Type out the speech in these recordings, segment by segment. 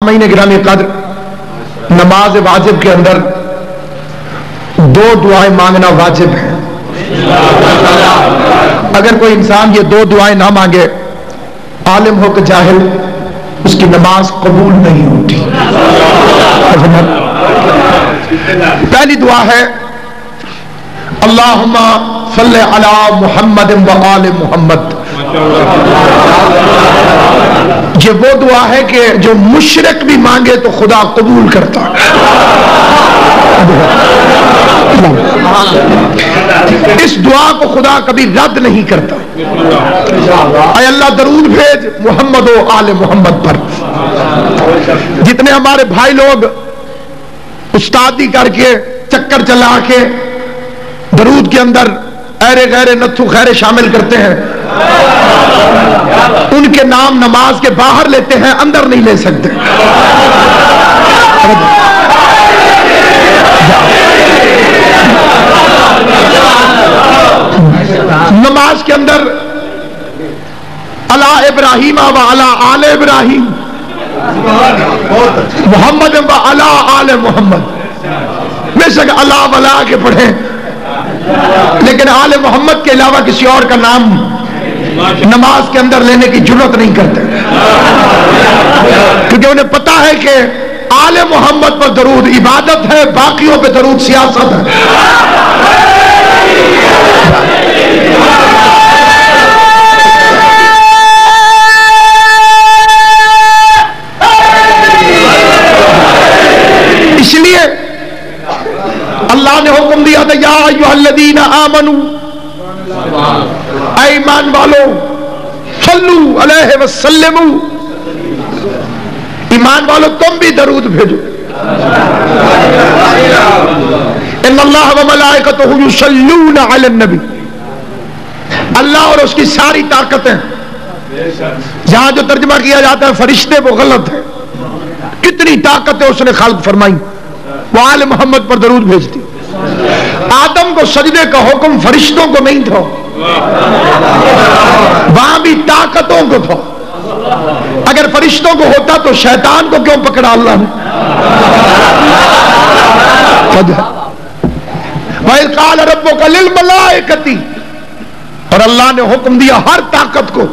مہینے گرامی قدر نماز واجب کے اندر 2 دعائیں مانگنا واجب ہے. اگر کوئی انسان یہ 2 دعائیں نہ مانگے، عالم ہو کہ جاہل، اس کی نماز قبول نہیں ہوتی. پہلی دعا ہے اللہم صلی علی محمد و آل محمد. یہ وہ دعا ہے کہ جو مشرک بھی مانگے تو خدا قبول کرتا ہے. اس دعا کو خدا کبھی رد نہیں کرتا. اے اللہ درود بھیج محمد و آل محمد پر. جتنے ہمارے بھائی لوگ استادی کر کے چکر چلا کے درود کے اندر ایرے غیرے نتھو خیرے شامل کرتے ہیں، ان کے نام نماز کے باہر لیتے ہیں، اندر نہیں لے سکتے. نماز کے اندر علی ابراہیم و علی آل ابراہیم، محمد و علی آل محمد. بے شک اللہ ولا کے پڑھیں، لیکن آل محمد کے علاوہ کسی اور کا نام نماز کے اندر لینے کی جرات نہیں کرتے، کیونکہ انہیں پتا ہے کہ آل محمد پر درود عبادت ہے، باقیوں پہ درود سیاست ہے. اس لیے اللہ نے حکم دیا تھا یا ایھا الذین آمنوا، اے ایمان والو، صلو علیہ وسلموا، ایمان والو تم بھی درود بھیجو. ان اللہ وملائکتہ یصلون علی النبی. اللہ اور اس کی ساری طاقتیں، جہاں جو ترجمہ کیا جاتا ہے فرشتے، وہ غلط ہے. کتنی طاقتیں اس نے خلق فرمائی، وہ آل محمد پر درود بھیجتی. آدم کو سجدے کا حکم فرشتوں کو نہیں تھا، وہاں بھی طاقتوں کو تھا. اگر فرشتوں کو ہوتا تو شیطان کو کیوں پکڑا اللہ نے؟ وَإِذْ قَالَ رَبُّكَ لِلْمَلَائِكَةِ، اور اللہ نے حکم دیا ہر طاقت کو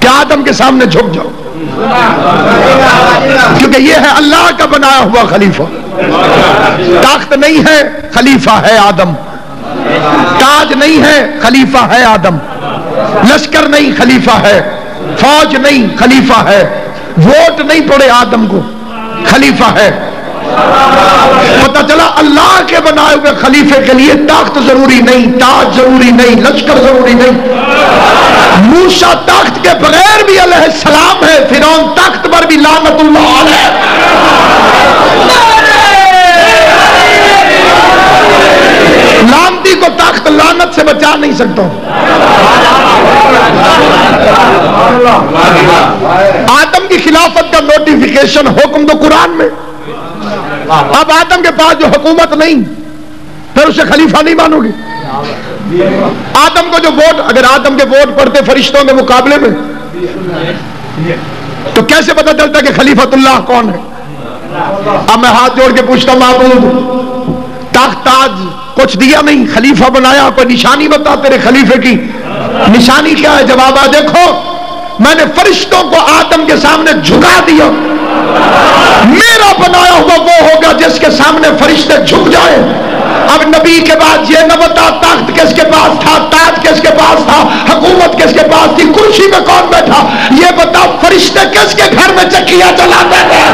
کہ آدم کے سامنے جھک جاؤ، کیونکہ یہ ہے اللہ کا بنایا ہوا خلیفہ. طاقت نہیں ہے، خلیفہ ہے آدم. تاج نہیں ہے، خلیفہ ہے آدم. لشکر نہیں، خلیفہ ہے. فوج نہیں، خلیفہ ہے. ووٹ نہیں پڑے آدم کو، خلیفہ ہے. پتہ چلا اللہ کے بنائے ہوئے خلیفے کے لیے طاقت ضروری نہیں، تاج ضروری نہیں، لشکر ضروری نہیں. موسیٰ طاقت کے بغیر بھی علیہ السلام ہے، فرعون طاقت پر بھی لعنت اللہ علیہ. لعنتی کو طاقت لعنت سے بچا نہیں سکتا. آدم کی خلافت کا نوٹیفیکیشن حکم تو قرآن میں. اب آدم کے پاس جو حکومت نہیں، پھر اسے خلیفہ نہیں مانو گے. آدم کو جو ووٹ، اگر آدم کے ووٹ پڑتے فرشتوں کے مقابلے میں، تو کیسے پتہ چلتا کہ خلیفۃ اللہ کون ہے؟ اب میں ہاتھ جوڑ کے پوچھتا ہوں معبود، تخت تاج کچھ دیا نہیں، خلیفہ بنایا، کوئی نشانی بتا تیرے خلیفے کی. نشانی کیا ہے؟ جواب آ دیکھو میں نے فرشتوں کو آدم کے سامنے جھکا دیا. میرا بنایا ہوا وہ ہوگا جس کے سامنے فرشتے جھک جائیں. اب نبی کے بعد یہ نہ بتا طاقت کس کے پاس تھا، تاج کس کے پاس تھا، حکومت کس کے پاس تھی، کرسی میں کون بیٹھا. یہ بتا فرشتے کس کے گھر میں چکیاں چلاتے تھے.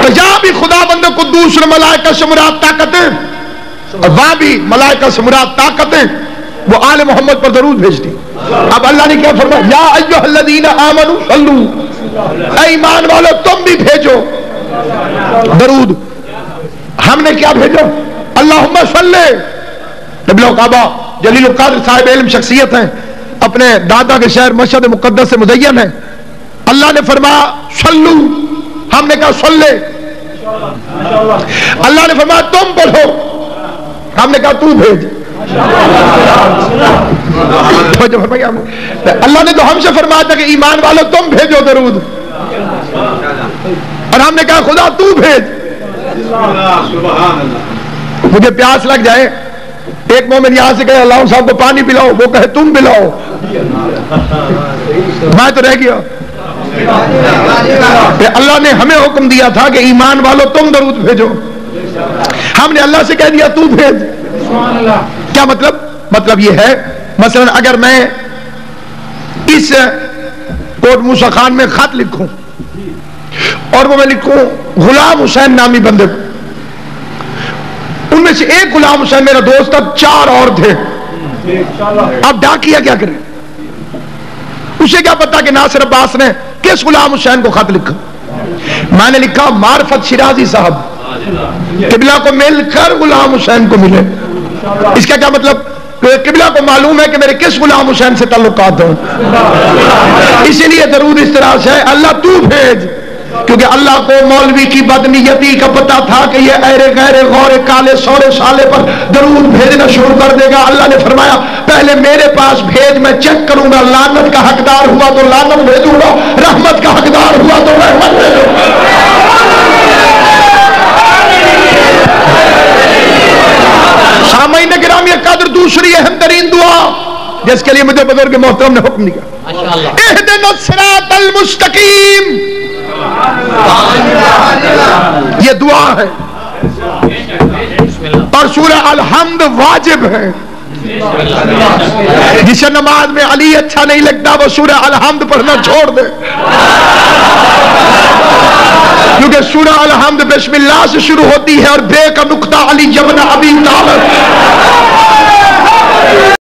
تو یہاں بھی خدا بند قدوس ملائکہ سے مراد طاقتیں، اور وہاں بھی ملائکہ سے مراد طاقتیں. وہ آل محمد پر درود بھیجتی. اب اللہ نے کیا فرمایا؟ یا ایھا الذین آمنوا صلو، اے ایمان والو تم بھی بھیجو درود. ہم نے کیا بھیجا؟ اللہم صلی. نبی الکعبہ جلیل القدر صاحب علم شخصیت ہیں، اپنے دادا کے شہر مشہد مقدس سے مزین ہے. اللہ نے فرمایا صلو، ہم نے کہا صلی. اللہ نے فرمایا تم پڑھو، ہم نے کہا تو بھیج. اللہ نے تو ہم سے فرمایا تھا کہ ایمان والوں تم بھیجو درود، اور ہم نے کہا خدا تو بھیج۔ مجھے پیاس لگ جائے، ایک مومن یہاں سے کہے اللہ صاحب کو پانی پلاؤ، وہ کہے تم پلاؤ، میں تو رہ گیا۔ اللہ نے ہمیں حکم دیا تھا کہ ایمان والوں تم درود بھیجو، ہم نے اللہ سے کہہ دیا تو بھیج۔ کیا مطلب؟ مطلب یہ ہے مثلا اگر میں اس کوٹ موسیٰ خان میں خط لکھوں اور وہ میں لکھوں غلام حسین نامی بندے کو، ان میں سے ایک غلام حسین میرا دوست تھا، 4 اور تھے، اب ڈاکیا کیا کرے؟ اسے کیا پتا کہ ناصر عباس نے کس غلام حسین کو خط لکھا؟ میں نے لکھا معرفت شیرازی صاحب، قبلہ کو مل کر غلام حسین کو ملے۔ اس کا کیا مطلب؟ قبلہ کو معلوم ہے کہ میرے کس غلام حسین سے تعلقات ہیں، اسی لیے درود اس طرح سے ہے اللہ تو بھیج، کیونکہ اللہ کو مولوی کی بدنیتی کا پتہ تھا کہ یہ ایرے غیرے غورے کالے سورے سالے پر درود بھیجنا شروع کر دے گا۔ اللہ نے فرمایا پہلے میرے پاس بھیج، میں چیک کروں گا، لعنت کا حقدار ہوا تو لعنت بھیجوں گا، رحمت کا حقدار ہوا تو رحمت بھیجوں گا۔ سامعین گرامی قدر، دوسری اہم ترین دعا جس کے لیے مجھے بزرگ محترم نے حکم دیا، اہدنا الصراط المستقیم، یہ دعا ہے اور سورہ الحمد واجب ہے۔ جسے نماز میں علی اچھا نہیں لگتا وہ سورہ الحمد پڑھنا چھوڑ دے، کیونکہ سورہ الحمد بسم اللہ سے شروع ہوتی ہے اور بے کا نقطہ علی ابن ابی طالب